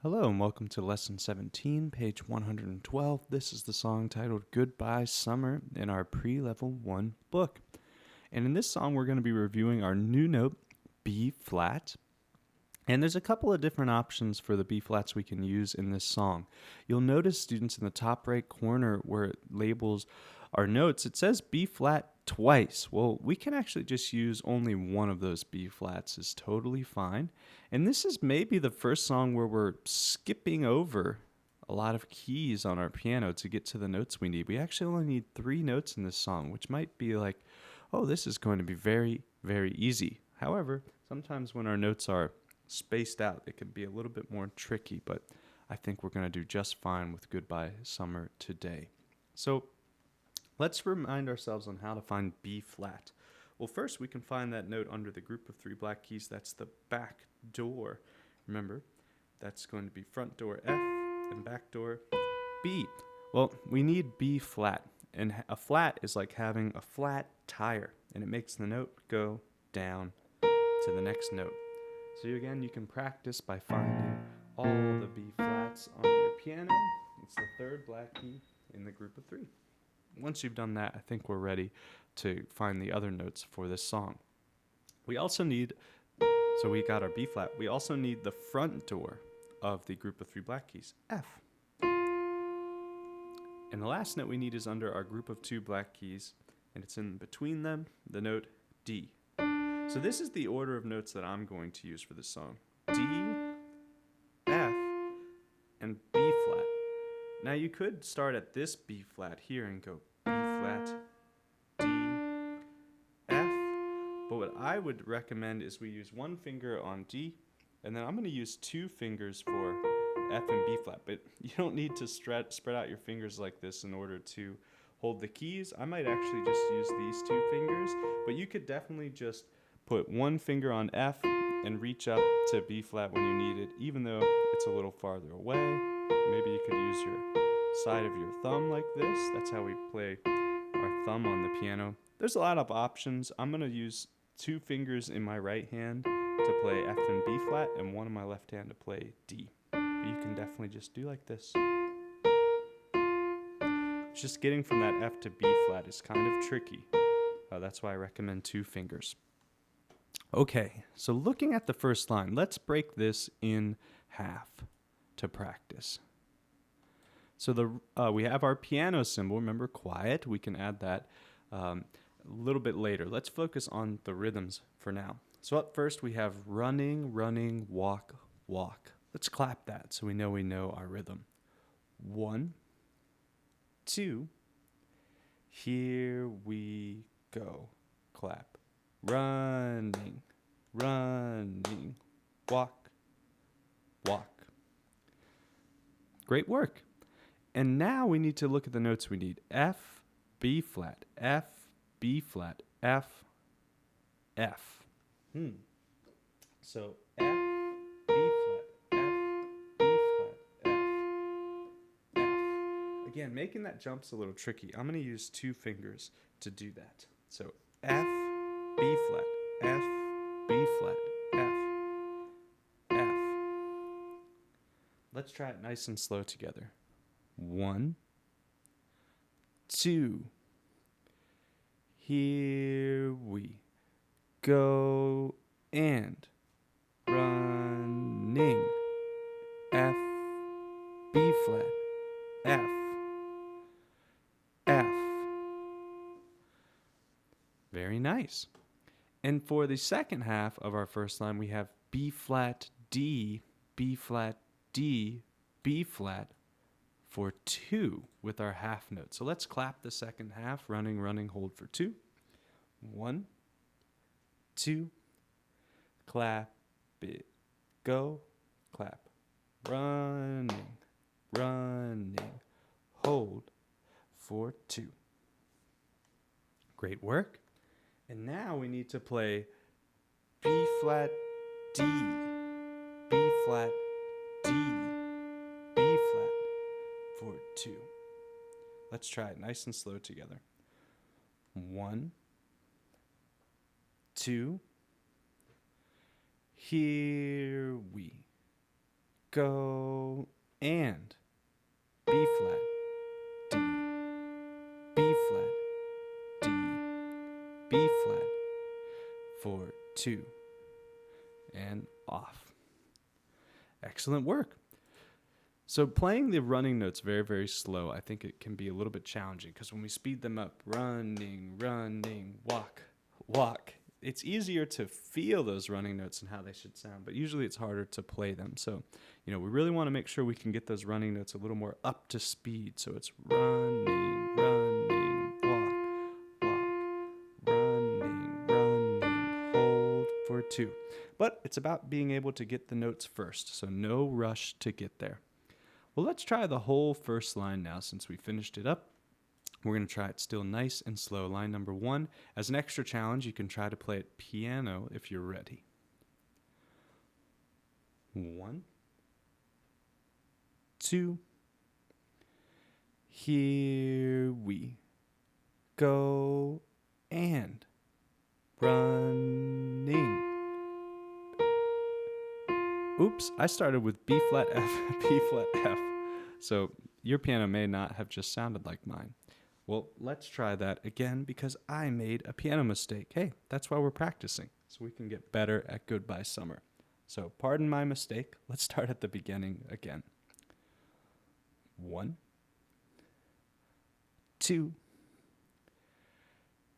Hello and welcome to Lesson 17, page 112. This is the song titled Goodbye Summer in our pre-level 1 book. And in this song, we're going to be reviewing our new note, B flat. And there's a couple of different options for the B flats we can use in this song. You'll notice, students, in the top right corner where it labels our notes, it says B flat twice. Well, we can actually just use only one of those B flats is totally fine. And this is maybe the first song where we're skipping over a lot of keys on our piano to get to the notes we need. We actually only need 3 notes in this song, which might be like, oh, this is going to be very, very easy. However, sometimes when our notes are spaced out, it can be a little bit more tricky, but I think we're going to do just fine with Goodbye Summer today. So let's remind ourselves on how to find B flat. Well, first we can find that note under the group of 3 black keys. That's the back door. Remember, that's going to be front door F and back door B. Well, we need B flat, and a flat is like having a flat tire, and it makes the note go down to the next note. So again, you can practice by finding all the B flats on your piano. It's the 3rd black key in the group of 3. Once you've done that, I think we're ready to find the other notes for this song. We also need, so we got our B flat, we also need the front door of the group of 3 black keys, F. And the last note we need is under our group of 2 black keys, and it's in between them, the note D. So this is the order of notes that I'm going to use for this song. D, F, and B flat. Now you could start at this B flat here and go B flat, D, F, but what I would recommend is we use 1 finger on D, and then I'm going to use 2 fingers for F and B flat, but you don't need to spread out your fingers like this in order to hold the keys. I might actually just use these 2 fingers, but you could definitely just put 1 finger on F and reach up to B flat when you need it, even though it's a little farther away. Maybe you could use your side of your thumb like this. That's how we play our thumb on the piano. There's a lot of options. I'm going to use 2 fingers in my right hand to play F and B flat, and 1 in my left hand to play D. But you can definitely just do like this. Just getting from that F to B flat is kind of tricky. That's why I recommend 2 fingers. Okay, so looking at the first line, let's break this in half to practice. So we have our piano symbol, remember, quiet. We can add that a little bit later. Let's focus on the rhythms for now. So up first we have running, running, walk, walk. Let's clap that so we know our rhythm. 1, 2, here we go. Clap. Running, running, walk, walk. Great work. And now we need to look at the notes we need. F, B flat, F, B flat, F, F. So F, B flat, F, B flat, F, F. Again, making that jump's a little tricky. I'm going to use 2 fingers to do that. So F, B flat, F, B flat, F, F. Let's try it nice and slow together. 1, 2, here we go, and running, F, B flat, F, F. Very nice. And for the second half of our first line, we have B flat, D, B flat, D, B flat for 2 with our half note. So let's clap the second half, running, running, hold for 2. 1, 2, clap it, go, clap, running, running, hold for 2. Great work. And now we need to play B flat, D, B flat, D, B flat for 2. Let's try it nice and slow together. 1, 2, here we go, and B flat, D, B flat, D, B flat, for 2, and off. Excellent work. So playing the running notes very, very slow, I think it can be a little bit challenging because when we speed them up, running, running, walk, walk, it's easier to feel those running notes and how they should sound, but usually it's harder to play them. So, we really want to make sure we can get those running notes a little more up to speed. So it's running, running, walk, walk, running, running, hold for 2. But it's about being able to get the notes first, so no rush to get there. Well, let's try the whole first line now since we finished it up. We're going to try it still nice and slow. Line number 1. As an extra challenge, you can try to play it piano if you're ready. 1, 2. Here we go, and running. Oops, I started with B flat F, B flat F. So your piano may not have just sounded like mine. Well, let's try that again because I made a piano mistake. Hey, that's why we're practicing, so we can get better at Goodbye Summer. So pardon my mistake. Let's start at the beginning again. 1, 2.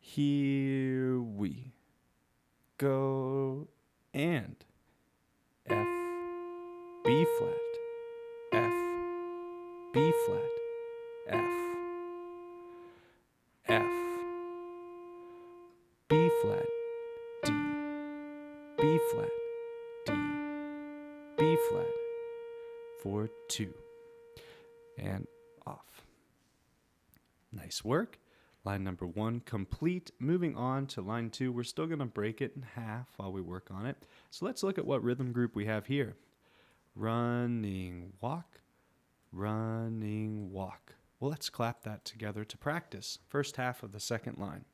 Here we go, and F, B flat, F, B flat, F, F, B flat, D, B flat, D, B flat, for 2, and off. Nice work. Line number 1 complete. Moving on to line 2, we're still going to break it in half while we work on it. So let's look at what rhythm group we have here. Running, walk, running, walk. Well, let's clap that together to practice. First half of the second line.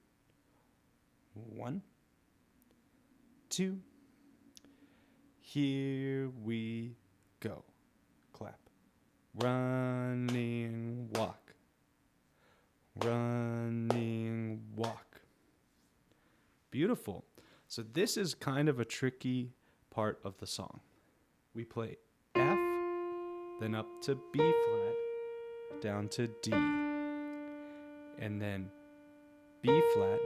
1, 2. Here we go. Clap. Running, walk. Running, walk. Beautiful. So this is kind of a tricky part of the song. We play F, then up to B flat, down to D, and then B flat,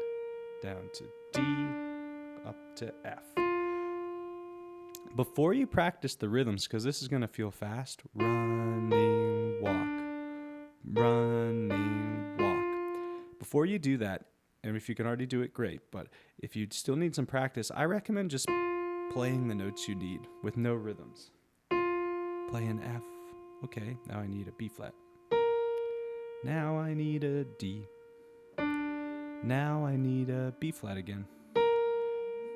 down to D, up to F. Before you practice the rhythms, because this is going to feel fast, running, walk, running, walk. Before you do that, and if you can already do it, great, but if you still need some practice, I recommend just playing the notes you need with no rhythms. Play an F. Okay, now I need a B flat. Now I need a D. Now I need a B flat again.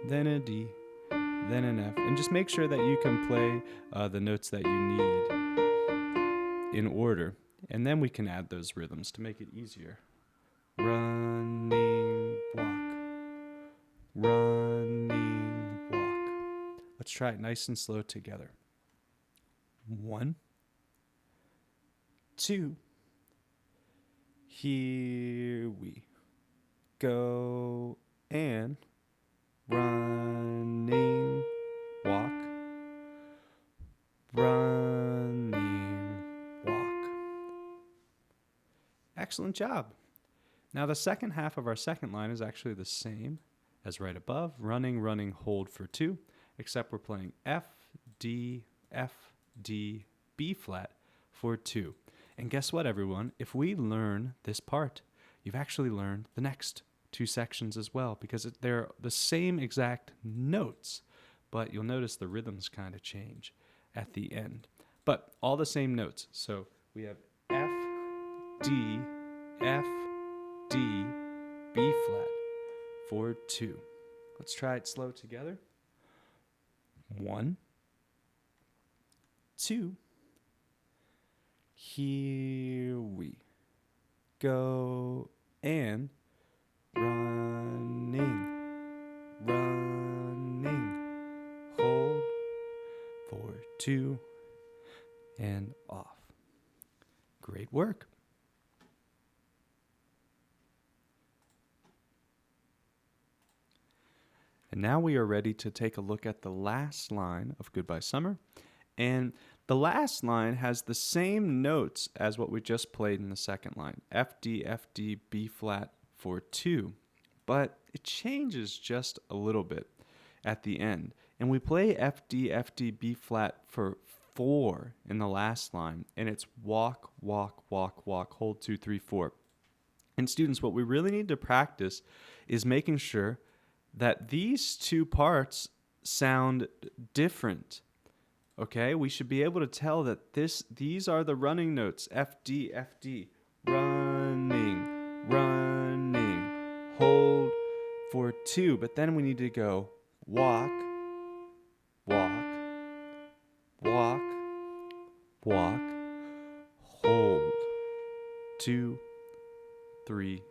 Then a D. Then an F. And just make sure that you can play the notes that you need in order. And then we can add those rhythms to make it easier. Running, walk. Running, walk. Let's try it nice and slow together. 1, 2. Here we go, and running, walk. Running, walk. Excellent job. Now the second half of our second line is actually the same as right above. Running, running, hold for 2, except we're playing F, D, B flat for 2. And guess what, everyone? If we learn this part, you've actually learned the next 2 sections as well, because they're the same exact notes, but you'll notice the rhythms kind of change at the end. But all the same notes. So we have F, D, B flat for 2. Let's try it slow together. 1, 2. Here we go, and running, running, hold for 2, and off. Great work. And now we are ready to take a look at the last line of Goodbye Summer. And the last line has the same notes as what we just played in the second line. F, D, F, D, B flat for 2. But it changes just a little bit at the end. And we play F, D, F, D, B flat for 4 in the last line. And it's walk, walk, walk, walk, hold 2, 3, 4. And students, what we really need to practice is making sure that these two parts sound different. Okay, we should be able to tell that these are the running notes. F, D, F, D. Running, running. Hold for 2. But then we need to go walk, walk, walk, walk, hold. 2, 3,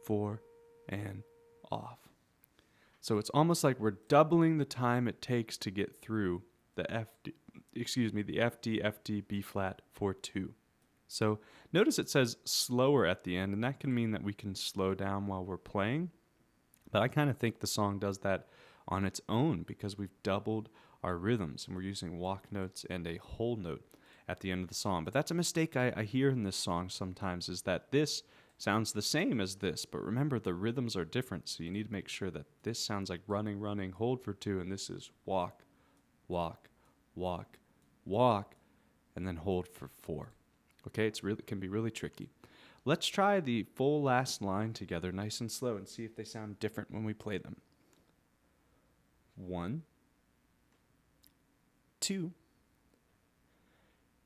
4, and off. So it's almost like we're doubling the time it takes to get through the F D, F, D, B flat for 2. So notice it says slower at the end, and that can mean that we can slow down while we're playing. But I kind of think the song does that on its own because we've doubled our rhythms and we're using walk notes and a whole note at the end of the song. But that's a mistake I hear in this song sometimes, is that this sounds the same as this, but remember the rhythms are different, so you need to make sure that this sounds like running, running, hold for 2, and this is walk, walk, walk, walk, and then hold for 4. Okay, it can be really tricky. Let's try the full last line together, nice and slow, and see if they sound different when we play them. 1, 2.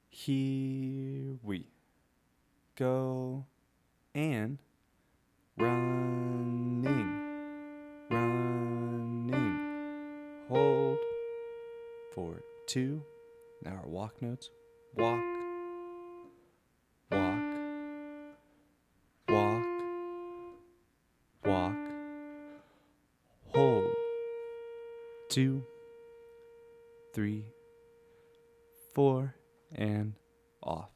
Here we go. And running, running, hold for 2. Now our walk notes. Walk, walk, walk, walk, hold. 2, 3, 4, and off.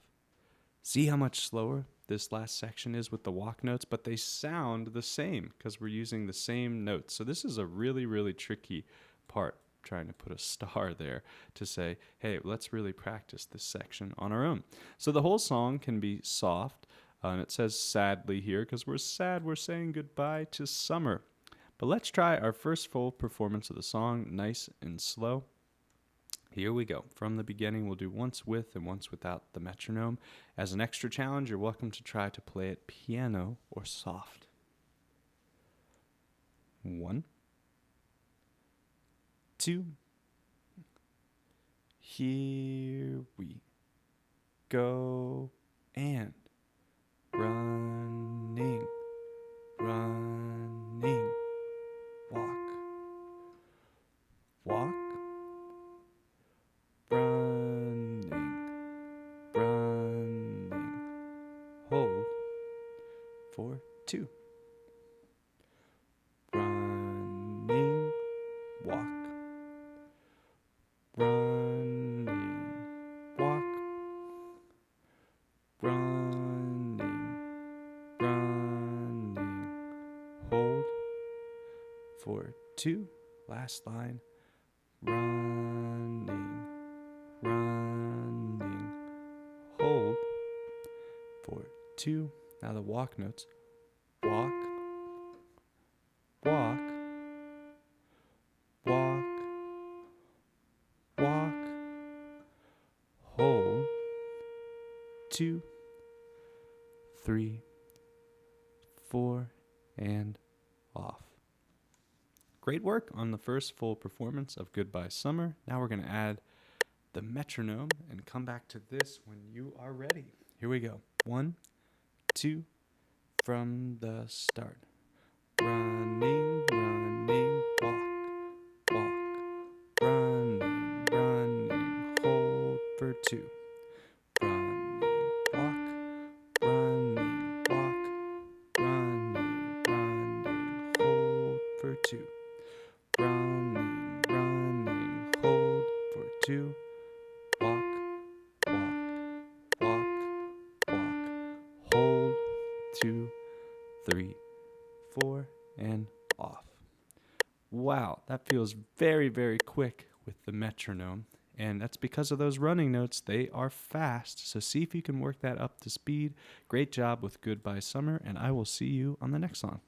See how much slower this last section is with the walk notes, but they sound the same because we're using the same notes. So this is a really, really tricky part, trying to put a star there to say, hey, let's really practice this section on our own. So the whole song can be soft, and it says sadly here because we're sad, we're saying goodbye to summer. But let's try our first full performance of the song, nice and slow. Here we go. From the beginning, we'll do once with and once without the metronome. As an extra challenge, you're welcome to try to play it piano or soft. 1, 2. Here we go. And running, running, walk, walk, running, running, hold for 2. Running, walk, running, walk, running, running, hold for 2. Last line, running, running, hold for 2. Now the walk notes. Walk, walk, walk, walk, hold, 2, 3, 4, and off. Great work on the first full performance of Goodbye Summer. Now we're going to add the metronome and come back to this when you are ready. Here we go. 1, 2, from the start. Running, running, walk, walk, running, running, hold for 2. Running, walk, running, walk, running, running, hold for 2. Running, running, hold for 2. Walk, 2, 3, 4, and off. Wow, that feels very, very quick with the metronome. And that's because of those running notes. They are fast. So see if you can work that up to speed. Great job with Goodbye Summer, and I will see you on the next song.